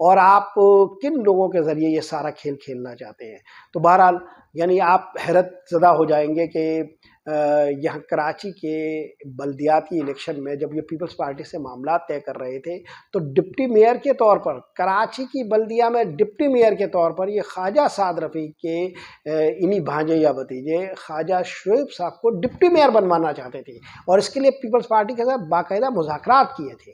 اور آپ کن لوگوں کے ذریعے یہ سارا کھیل کھیلنا چاہتے ہیں؟ تو بہرحال یعنی آپ حیرت زدہ ہو جائیں گے کہ یہاں کراچی کے بلدیاتی الیکشن میں جب یہ پیپلز پارٹی سے معاملات طے کر رہے تھے تو ڈپٹی میئر کے طور پر کراچی کی بلدیہ میں ڈپٹی میئر کے طور پر یہ خواجہ سعد رفیق کے انہی بھانجے یا بھتیجے خواجہ شعیب صاحب کو ڈپٹی میئر بنوانا چاہتے تھے، اور اس کے لیے پیپلز پارٹی کے ساتھ باقاعدہ مذاکرات کیے تھے۔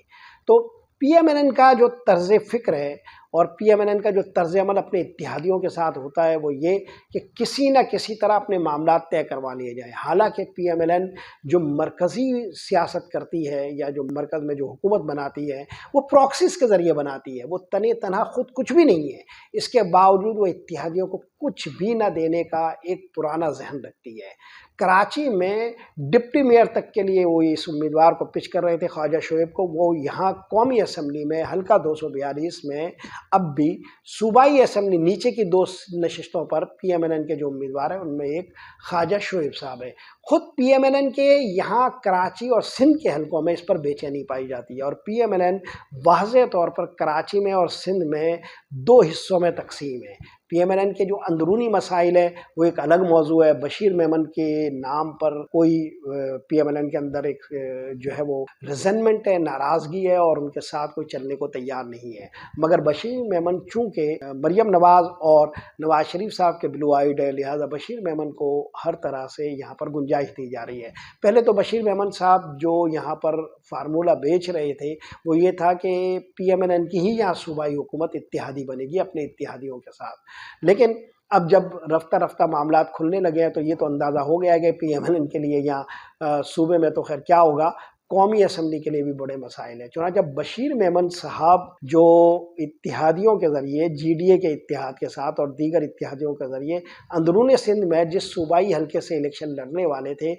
تو پی ایم این این کا جو طرز فکر ہے اور پی ایم این این کا جو طرز عمل اپنے اتحادیوں کے ساتھ ہوتا ہے وہ یہ کہ کسی نہ کسی طرح اپنے معاملات طے کروا لیے جائیں۔ حالانکہ پی ایم این این جو مرکزی سیاست کرتی ہے یا جو مرکز میں جو حکومت بناتی ہے وہ پراکسیز کے ذریعے بناتی ہے، وہ تنہا خود کچھ بھی نہیں ہے، اس کے باوجود وہ اتحادیوں کو کچھ بھی نہ دینے کا ایک پرانا ذہن رکھتی ہے۔ کراچی میں ڈپٹی میئر تک کے لیے وہ اس امیدوار کو پچ کر رہے تھے خواجہ شعیب کو، وہ یہاں قومی اسمبلی میں حلقہ 242 میں اب بھی صوبائی اسمبلی نیچے کی 2 نشستوں پر پی ایم این این کے جو امیدوار ہیں ان میں ایک خواجہ شعیب صاحب ہے۔ خود پی ایم این این کے یہاں کراچی اور سندھ کے حلقوں میں اس پر بے چینی پائی جاتی ہے، اور پی ایم این این واضح طور پر کراچی میں اور سندھ میں 2 حصوں میں تقسیم ہے۔ پی ایم این این کے جو اندرونی مسائل ہیں وہ ایک الگ موضوع ہے، بشیر میمن کے نام پر کوئی پی ایم این این کے اندر ایک جو ہے وہ ریزنمنٹ ہے، ناراضگی ہے، اور ان کے ساتھ کوئی چلنے کو تیار نہیں ہے، مگر بشیر میمن چونکہ مریم نواز اور نواز شریف صاحب کے بلو آئیڈ ہے لہٰذا بشیر میمن کو ہر طرح سے یہاں پر گنجائش دی جا رہی ہے۔ پہلے تو بشیر میمن صاحب جو یہاں پر فارمولہ بیچ رہے تھے وہ یہ تھا کہ پی ایم این این کی ہی یہاں صوبائی حکومت اتحادی بنے گی اپنے اتحادیوں کے ساتھ، لیکن اب جب رفتہ رفتہ معاملات کھلنے لگے ہیں تو یہ تو اندازہ ہو گیا ہے کہ پی ایم این این کے لیے یہاں صوبے میں تو خیر کیا ہوگا، قومی اسمبلی کے لیے بھی بڑے مسائل ہیں۔ چنانچہ بشیر میمن صاحب جو اتحادیوں کے ذریعے جی ڈی اے کے اتحاد کے ساتھ اور دیگر اتحادیوں کے ذریعے اندرون سندھ میں جس صوبائی حلقے سے الیکشن لڑنے والے تھے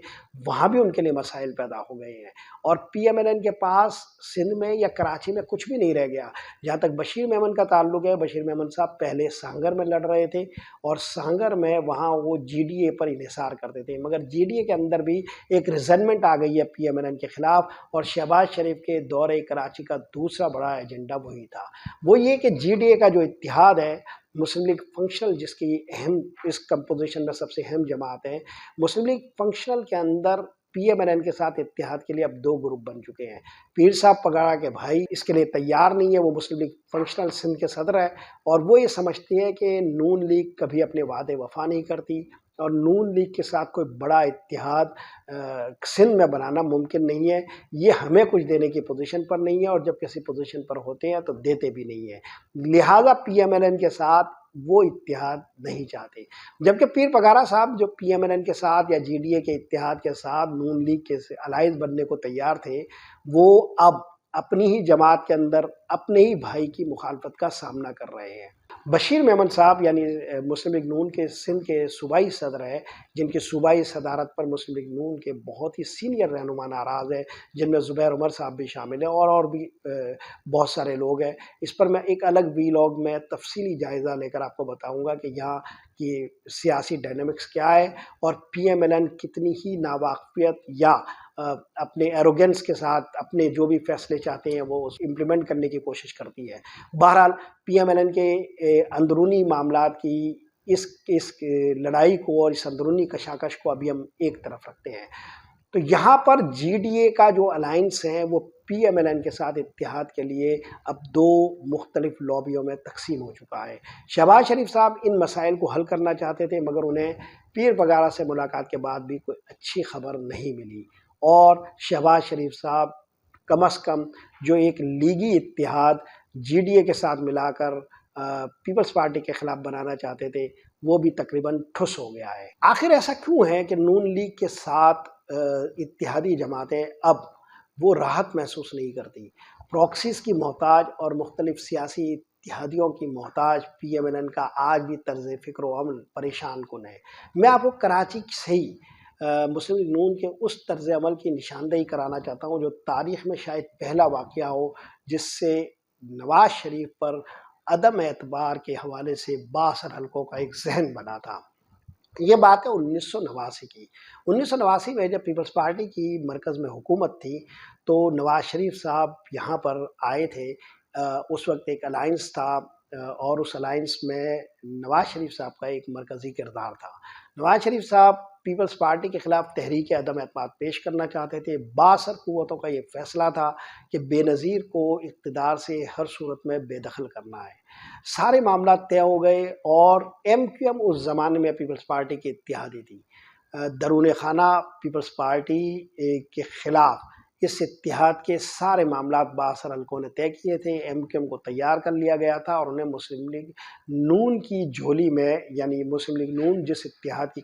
وہاں بھی ان کے لیے مسائل پیدا ہو گئے ہیں، اور پی ایم این این کے پاس سندھ میں یا کراچی میں کچھ بھی نہیں رہ گیا۔ جہاں تک بشیر میمن کا تعلق ہے، بشیر میمن صاحب پہلے سانگر میں لڑ رہے تھے اور سانگر میں وہاں وہ جی ڈی اے پر انحصار کرتے تھے، مگر جی ڈی اے کے اندر بھی ایک ریزنمنٹ آ گئی ہے پی ایم این این کے خلاف، اور شہباز شریف کے دورہ کراچی کا دوسرا بڑا ایجنڈا وہی تھا، وہ یہ کہ جی ڈی اے کا جو اتحاد ہے مسلم لیگ فنکشنل، جس کی اہم اس کمپوزیشن میں سب سے اہم جماعت ہے، مسلم لیگ فنکشنل کے اندر پی ایم این این کے ساتھ اتحاد کے لیے اب 2 گروپ بن چکے ہیں۔ پیر صاحب پگاڑا کے بھائی اس کے لیے تیار نہیں ہے، وہ مسلم لیگ فنکشنل سندھ کے صدر ہے، اور وہ یہ سمجھتی ہے کہ نون لیگ کبھی اپنے وعدے وفا نہیں کرتی اور نون لیگ کے ساتھ کوئی بڑا اتحاد سندھ میں بنانا ممکن نہیں ہے، یہ ہمیں کچھ دینے کی پوزیشن پر نہیں ہے، اور جب کسی پوزیشن پر ہوتے ہیں تو دیتے بھی نہیں ہیں، لہٰذا پی ایم این این کے ساتھ وہ اتحاد نہیں چاہتے۔ جبکہ پیر پگارا صاحب جو پی ایم این این کے ساتھ یا جی ڈی اے کے اتحاد کے ساتھ نون لیگ کے الائنس بننے کو تیار تھے، وہ اب اپنی ہی جماعت کے اندر اپنے ہی بھائی کی مخالفت کا سامنا کر رہے ہیں۔ بشیر میمن صاحب یعنی مسلم لیگ نون کے سندھ کے صوبائی صدر ہیں، جن کی صوبائی صدارت پر مسلم لیگ نون کے بہت ہی سینئر رہنما ناراض ہیں، جن میں زبیر عمر صاحب بھی شامل ہیں اور بھی بہت سارے لوگ ہیں۔ اس پر میں ایک الگ ویلاگ میں تفصیلی جائزہ لے کر آپ کو بتاؤں گا کہ یہاں کی سیاسی ڈائنامکس کیا ہے اور پی ایم این این کتنی ہی ناواقفیت یا اپنے ایروگنس کے ساتھ اپنے جو بھی فیصلے چاہتے ہیں وہ امپلیمنٹ کرنے کی کوشش کرتی ہے۔ بہرحال پی ایم این این کے اندرونی معاملات کی اس لڑائی کو اور اس اندرونی کشاکش کو ابھی ہم ایک طرف رکھتے ہیں، تو یہاں پر جی ڈی اے کا جو الائنس ہے وہ پی ایم این این کے ساتھ اتحاد کے لیے اب 2 مختلف لابیوں میں تقسیم ہو چکا ہے۔ شہباز شریف صاحب ان مسائل کو حل کرنا چاہتے تھے مگر انہیں پیر پگارا سے ملاقات کے بعد بھی کوئی اچھی خبر نہیں ملی، اور شہباز شریف صاحب کم از کم جو ایک لیگی اتحاد جی ڈی اے کے ساتھ ملا کر پیپلز پارٹی کے خلاف بنانا چاہتے تھے وہ بھی تقریباً ٹھس ہو گیا ہے۔ آخر ایسا کیوں ہے کہ نون لیگ کے ساتھ اتحادی جماعتیں اب وہ راحت محسوس نہیں کرتی؟ پراکسیز کی محتاج اور مختلف سیاسی اتحادیوں کی محتاج پی ایم این این کا آج بھی طرز فکر و عمل پریشان کن ہے۔ میں آپ کو کراچی سے ہی مسلم لیگ نون کے اس طرز عمل کی نشاندہی کرانا چاہتا ہوں جو تاریخ میں شاید پہلا واقعہ ہو جس سے نواز شریف پر عدم اعتبار کے حوالے سے بااثر حلقوں کا ایک ذہن بنا تھا۔ یہ بات ہے 1989 کی۔ 1989 میں جب پیپلز پارٹی کی مرکز میں حکومت تھی تو نواز شریف صاحب یہاں پر آئے تھے اس وقت ایک الائنس تھا اور اس الائنس میں نواز شریف صاحب کا ایک مرکزی کردار تھا۔ نواز شریف صاحب پیپلز پارٹی کے خلاف تحریک عدم اعتماد پیش کرنا چاہتے تھے۔ بااثر قوتوں کا یہ فیصلہ تھا کہ بے نظیر کو اقتدار سے ہر صورت میں بے دخل کرنا ہے۔ سارے معاملات طے ہو گئے اور ایم کیو ایم اس زمانے میں پیپلز پارٹی کی اتحادی تھی۔ درون خانہ پیپلز پارٹی کے خلاف اس اتحاد کے سارے معاملات بااثر حلقوں نے طے کیے تھے۔ ایم کیو ایم کو تیار کر لیا گیا تھا اور انہیں مسلم لیگ نون کی جھولی میں، یعنی مسلم لیگ نون جس اتحاد کی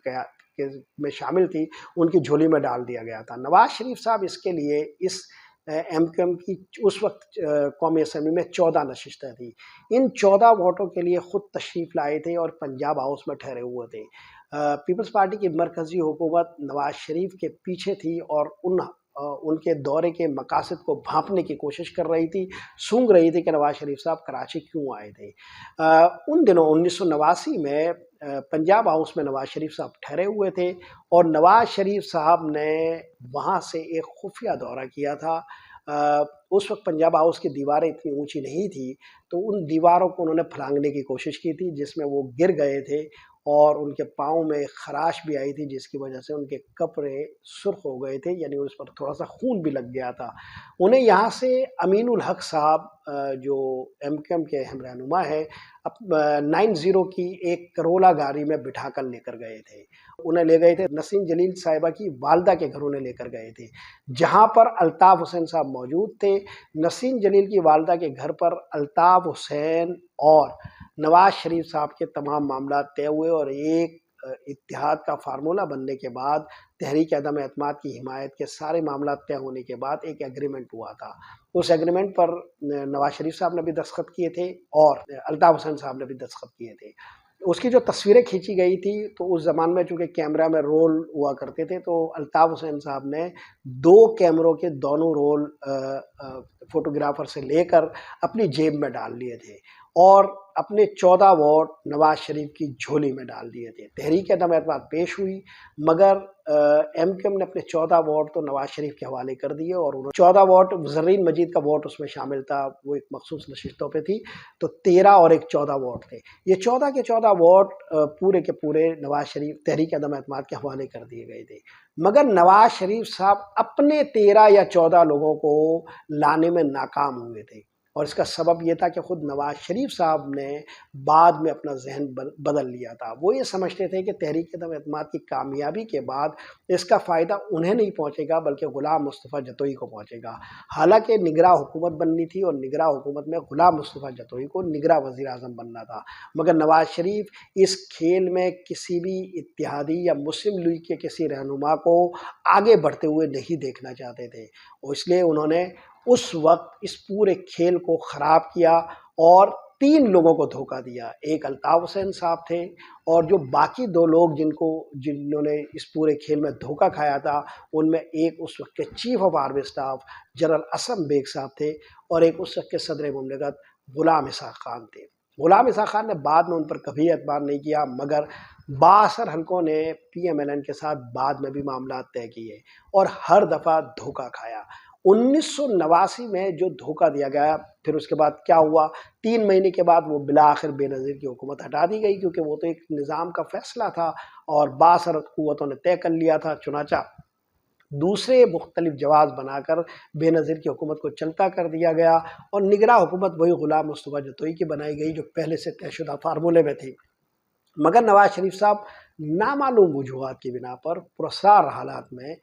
میں شامل تھی، ان کی جھولی میں ڈال دیا گیا تھا۔ نواز شریف صاحب اس کے لیے اس ایم کیو ایم کی اس وقت قومی اسمبلی میں 14 نشستیں تھیں۔ ان 14 ووٹوں کے لیے خود تشریف لائے تھے اور پنجاب ہاؤس میں ٹھہرے ہوئے تھے۔ پیپلز پارٹی کی مرکزی حکومت نواز شریف کے پیچھے تھی اور ان کے دورے کے مقاصد کو بھانپنے کی کوشش کر رہی تھی، سونگ رہی تھی کہ نواز شریف صاحب کراچی کیوں آئے تھے۔ ان دنوں 1989 میں پنجاب ہاؤس میں نواز شریف صاحب ٹھہرے ہوئے تھے اور نواز شریف صاحب نے وہاں سے ایک خفیہ دورہ کیا تھا۔ اس وقت پنجاب ہاؤس کی دیواریں اتنی اونچی نہیں تھی تو ان دیواروں کو انہوں نے پھلانگنے کی کوشش کی تھی، جس میں وہ گر گئے تھے اور ان کے پاؤں میں خراش بھی آئی تھی، جس کی وجہ سے ان کے کپڑے سرخ ہو گئے تھے، یعنی اس پر تھوڑا سا خون بھی لگ گیا تھا۔ انہیں یہاں سے امین الحق صاحب جو ایم کیو ایم کے اہم رہنما ہے، 90 کی ایک کرولا گاڑی میں بٹھا کر لے کر گئے تھے۔ انہیں لے گئے تھے نسیم جلیل صاحبہ کی والدہ کے گھر، انہیں لے کر گئے تھے جہاں پر الطاف حسین صاحب موجود تھے۔ نسیم جلیل کی والدہ کے گھر پر الطاف حسین اور نواز شریف صاحب کے تمام معاملات طے ہوئے اور ایک اتحاد کا فارمولہ بننے کے بعد، تحریک عدم اعتماد کی حمایت کے سارے معاملات طے ہونے کے بعد ایک ایگریمنٹ ہوا تھا۔ اس ایگریمنٹ پر نواز شریف صاحب نے بھی دستخط کیے تھے اور الطاف حسین صاحب نے بھی دستخط کیے تھے۔ اس کی جو تصویریں کھینچی گئی تھی تو اس زمان میں چونکہ کیمرہ میں رول ہوا کرتے تھے تو الطاف حسین صاحب نے 2 کیمروں کے دونوں رول فوٹوگرافر سے لے کر اپنی جیب میں ڈال لیے تھے اور اپنے 14 ووٹ نواز شریف کی جھولی میں ڈال دیے تھے۔ تحریک عدم اعتماد پیش ہوئی مگر ایم کیو ایم نے اپنے 14 ووٹ تو نواز شریف کے حوالے کر دیے اور 14 ووٹ زرین مجید کا ووٹ اس میں شامل تھا، وہ ایک مخصوص نشستوں پہ تھی، تو 13 اور ایک 14 ووٹ تھے۔ یہ 14 کے 14 ووٹ پورے کے پورے نواز شریف تحریک عدم اعتماد کے حوالے کر دیے گئے تھے، مگر نواز شریف صاحب اپنے 13 یا 14 لوگوں کو لانے میں ناکام ہوئے تھے اور اس کا سبب یہ تھا کہ خود نواز شریف صاحب نے بعد میں اپنا ذہن بدل لیا تھا۔ وہ یہ سمجھتے تھے کہ تحریک عدم اعتماد کی کامیابی کے بعد اس کا فائدہ انہیں نہیں پہنچے گا بلکہ غلام مصطفیٰ جتوئی کو پہنچے گا۔ حالانکہ نگراں حکومت بننی تھی اور نگراں حکومت میں غلام مصطفیٰ جتوئی کو نگراں وزیر اعظم بننا تھا، مگر نواز شریف اس کھیل میں کسی بھی اتحادی یا مسلم لیگ کے کسی رہنما کو آگے بڑھتے ہوئے نہیں دیکھنا چاہتے تھے اور اس لیے انہوں نے اس وقت اس پورے کھیل کو خراب کیا اور 3 لوگوں کو دھوکہ دیا۔ ایک الطاف حسین صاحب تھے اور جو باقی 2 لوگ جنہوں نے اس پورے کھیل میں دھوکہ کھایا تھا، ان میں ایک اس وقت کے chief of army staff general اسم بیگ صاحب تھے اور ایک اس وقت کے صدر مملکت غلام اسحاق خان تھے۔ غلام اسحاق خان نے بعد میں ان پر کبھی اعتبار نہیں کیا مگر بااثر حلقوں نے پی ایم ایل این کے ساتھ بعد میں بھی معاملات طے کیے اور ہر دفعہ دھوکہ کھایا۔ 1989 میں جو دھوکہ دیا گیا، پھر اس کے بعد کیا ہوا، 3 مہینے کے بعد وہ بالآخر بے نظیر کی حکومت ہٹا دی گئی کیونکہ وہ تو ایک نظام کا فیصلہ تھا اور بااثر قوتوں نے طے کر لیا تھا، چنانچہ دوسرے مختلف جواز بنا کر بے نظیر کی حکومت کو چلتا کر دیا گیا اور نگراں حکومت وہی غلام مصطفیٰ جتوئی کی بنائی گئی جو پہلے سے طے شدہ فارمولے میں تھی۔ مگر نواز شریف صاحب نامعلوم وجوہات کی بنا پر پراسرار حالات میں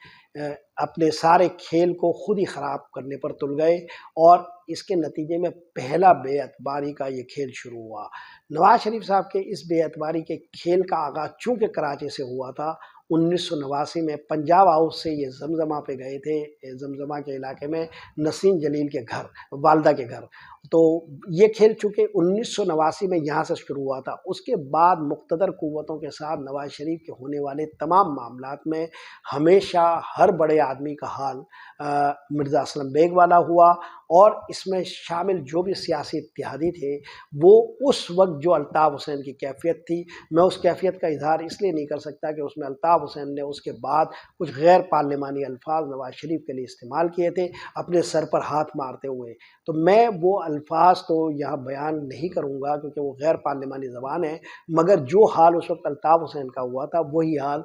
اپنے سارے کھیل کو خود ہی خراب کرنے پر تل گئے اور اس کے نتیجے میں پہلا بے اعتباری کا یہ کھیل شروع ہوا۔ نواز شریف صاحب کے اس بے اعتباری کے کھیل کا آغاز چونکہ کراچی سے ہوا تھا، 1989 میں پنجاب ہاؤس سے یہ زمزمہ پہ گئے تھے، زمزمہ کے علاقے میں نسیم جلیل کے گھر، والدہ کے گھر، تو یہ کھیل چونکہ 1989 میں یہاں سے شروع ہوا تھا۔ اس کے بعد مقتدر قوتوں کے ساتھ نواز شریف کے ہونے والے تمام معاملات میں ہمیشہ ہر بڑے آدمی کا حال مرزا اسلم بیگ والا ہوا اور اس میں شامل جو بھی سیاسی اتحادی تھے وہ اس وقت جو الطاف حسین کی کیفیت تھی، میں اس کیفیت کا اظہار اس لیے نہیں کر سکتا کہ اس میں الطاف حسین نے اس کے بعد کچھ غیر پارلیمانی الفاظ نواز شریف کے لیے استعمال کیے تھے اپنے سر پر ہاتھ مارتے ہوئے، تو میں وہ الفاظ تو یہاں بیان نہیں کروں گا کیونکہ وہ غیر پارلیمانی زبان ہے، مگر جو حال اس وقت الطاف حسین کا ہوا تھا وہی حال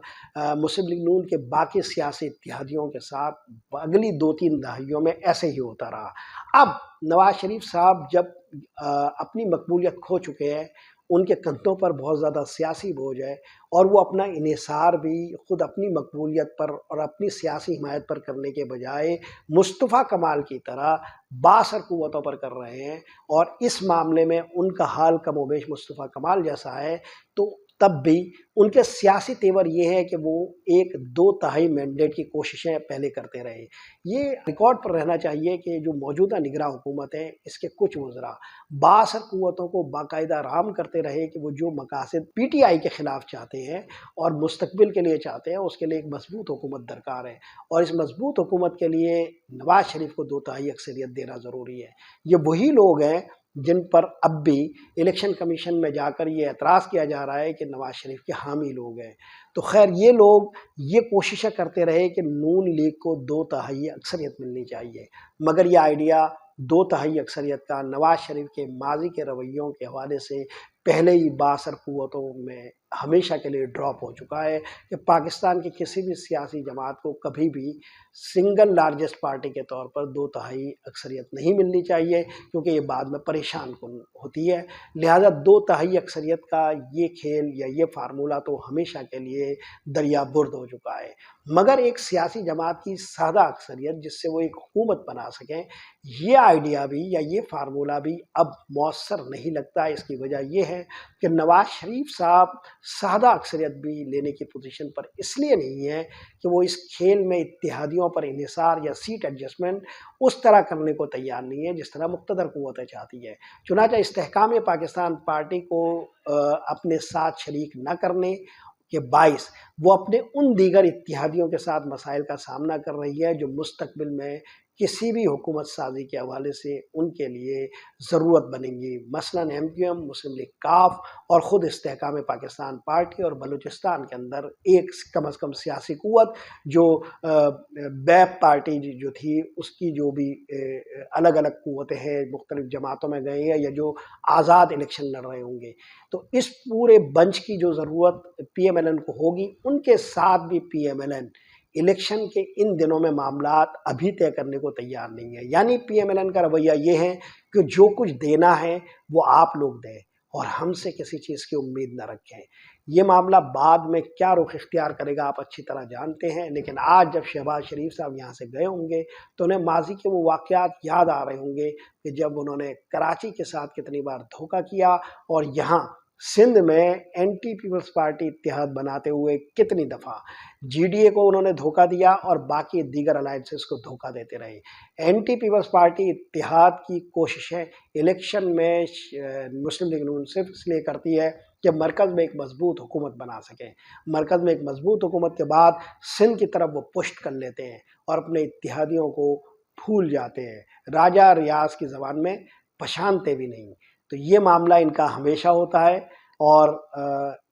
مسلم لیگ نون کے باقی سیاسی اتحادیوں کے ساتھ اگلی 2-3 دہائیوں میں ایسے ہی ہوتا رہا۔ اب نواز شریف صاحب جب اپنی مقبولیت کھو چکے ہیں، ان کے کندھوں پر بہت زیادہ سیاسی بوجھ ہے اور وہ اپنا انحصار بھی خود اپنی مقبولیت پر اور اپنی سیاسی حمایت پر کرنے کے بجائے مصطفیٰ کمال کی طرح بااثر قوتوں پر کر رہے ہیں، اور اس معاملے میں ان کا حال کم و بیش مصطفیٰ کمال جیسا ہے، تو تب بھی ان کے سیاسی تیور یہ ہے کہ وہ 1/2 مینڈیٹ کی کوششیں پہلے کرتے رہے۔ یہ ریکارڈ پر رہنا چاہیے کہ جو موجودہ نگراں حکومت ہے اس کے کچھ وزراء بااثر قوتوں کو باقاعدہ رام کرتے رہے کہ وہ جو مقاصد پی ٹی آئی کے خلاف چاہتے ہیں اور مستقبل کے لیے چاہتے ہیں اس کے لیے ایک مضبوط حکومت درکار ہے، اور اس مضبوط حکومت کے لیے نواز شریف کو 2/3 اکثریت دینا ضروری ہے۔ یہ وہی لوگ ہیں جن پر اب بھی الیکشن کمیشن میں جا کر یہ اعتراض کیا جا رہا ہے کہ نواز شریف کے حامی لوگ ہیں، تو خیر یہ لوگ یہ کوششیں کرتے رہے کہ نون لیگ کو 2/3 اکثریت ملنی چاہیے، مگر یہ آئیڈیا 2/3 اکثریت کا نواز شریف کے ماضی کے رویوں کے حوالے سے پہلے ہی بااثر قوتوں میں ہمیشہ کے لیے ڈراپ ہو چکا ہے کہ پاکستان کی کسی بھی سیاسی جماعت کو کبھی بھی سنگل لارجسٹ پارٹی کے طور پر 2/3 اکثریت نہیں ملنی چاہیے، کیونکہ یہ بعد میں پریشان کن ہوتی ہے۔ لہذا 2/3 اکثریت کا یہ کھیل یا یہ فارمولہ تو ہمیشہ کے لیے دریا برد ہو چکا ہے، مگر ایک سیاسی جماعت کی سادہ اکثریت جس سے وہ ایک حکومت بنا سکیں، یہ آئیڈیا بھی یا یہ فارمولہ بھی اب مؤثر نہیں لگتا۔ اس کی وجہ یہ ہے کہ نواز شریف صاحب سادہ اکثریت بھی لینے کی پوزیشن پر اس لیے نہیں ہے کہ وہ اس کھیل میں اتحادیوں پر انحصار یا سیٹ ایڈجسٹمنٹ اس طرح کرنے کو تیار نہیں ہے جس طرح مقتدر قوتیں چاہتی ہے۔ چنانچہ استحکام پاکستان پارٹی کو اپنے ساتھ شریک نہ کرنے کے باعث وہ اپنے ان دیگر اتحادیوں کے ساتھ مسائل کا سامنا کر رہی ہے جو مستقبل میں کسی بھی حکومت سازی کے حوالے سے ان کے لیے ضرورت بنیں گی، مثلاً MQM، مسلم لیگ کاف اور خود استحکام پاکستان پارٹی، اور بلوچستان کے اندر ایک کم از کم سیاسی قوت جو بیپ پارٹی جو تھی اس کی جو بھی الگ الگ قوتیں ہیں مختلف جماعتوں میں گئے ہیں یا جو آزاد الیکشن لڑ رہے ہوں گے، تو اس پورے بنچ کی جو ضرورت PMLN کو ہوگی، ان کے ساتھ بھی PMLN الیکشن کے ان دنوں میں معاملات ابھی طے کرنے کو تیار نہیں ہے۔ یعنی PMLN کا رویہ یہ ہے کہ جو کچھ دینا ہے وہ آپ لوگ دیں اور ہم سے کسی چیز کی امید نہ رکھیں۔ یہ معاملہ بعد میں کیا رخ اختیار کرے گا آپ اچھی طرح جانتے ہیں، لیکن آج جب شہباز شریف صاحب یہاں سے گئے ہوں گے تو انہیں ماضی کے وہ واقعات یاد آ رہے ہوں گے کہ جب انہوں نے کراچی کے ساتھ کتنی بار دھوکہ کیا اور یہاں سندھ میں اینٹی پیپلز پارٹی اتحاد بناتے ہوئے کتنی دفعہ GDA کو انہوں نے دھوکہ دیا اور باقی دیگر الائنسز کو دھوکہ دیتے رہے۔ اینٹی پیپلز پارٹی اتحاد کی کوششیں الیکشن میں مسلم لیگ نون صرف اس لیے کرتی ہے کہ مرکز میں ایک مضبوط حکومت بنا سکیں، مرکز میں ایک مضبوط حکومت کے بعد سندھ کی طرف وہ پشت کر لیتے ہیں اور اپنے اتحادیوں کو بھول جاتے ہیں، راجہ ریاض کی زبان میں پہچانتے بھی نہیں۔ تو یہ معاملہ ان کا ہمیشہ ہوتا ہے، اور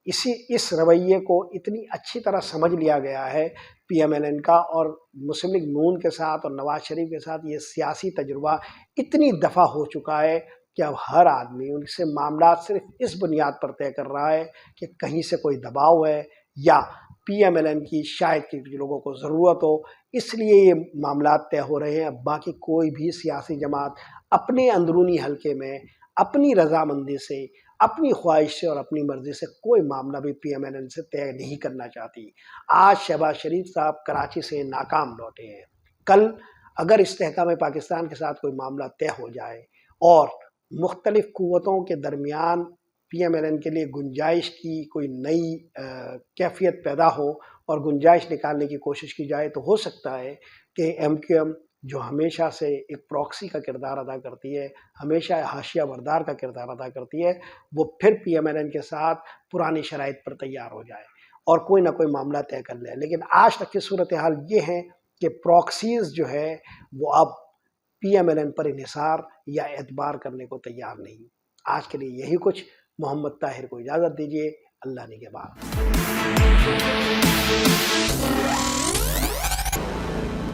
اس رویے کو اتنی اچھی طرح سمجھ لیا گیا ہے PMLN کا، اور مسلم لیگ نون کے ساتھ اور نواز شریف کے ساتھ یہ سیاسی تجربہ اتنی دفعہ ہو چکا ہے کہ اب ہر آدمی ان سے معاملات صرف اس بنیاد پر طے کر رہا ہے کہ کہیں سے کوئی دباؤ ہے یا PMLN کی شاید کہ لوگوں کو ضرورت ہو، اس لیے یہ معاملات طے ہو رہے ہیں۔ اب باقی کوئی بھی سیاسی جماعت اپنے اندرونی حلقے میں اپنی رضامندی سے، اپنی خواہش سے اور اپنی مرضی سے کوئی معاملہ بھی PMLN سے طے نہیں کرنا چاہتی۔ آج شہباز شریف صاحب کراچی سے ناکام لوٹے ہیں، کل اگر استحکام پاکستان کے ساتھ کوئی معاملہ طے ہو جائے اور مختلف قوتوں کے درمیان PMLN کے لیے گنجائش کی کوئی نئی کیفیت پیدا ہو اور گنجائش نکالنے کی کوشش کی جائے، تو ہو سکتا ہے کہ MQM جو ہمیشہ سے ایک پراکسی کا کردار ادا کرتی ہے، ہمیشہ حاشیہ بردار کا کردار ادا کرتی ہے، وہ پھر PMLN کے ساتھ پرانی شرائط پر تیار ہو جائے اور کوئی نہ کوئی معاملہ طے کر لے۔ لیکن آج تک کی صورتحال یہ ہے کہ پراکسیز جو ہے وہ اب پی ایم ایل این پر انحصار یا اعتبار کرنے کو تیار نہیں۔ آج کے لیے یہی کچھ۔ محمد طاہر کو اجازت دیجیے۔ اللہ نگہبان۔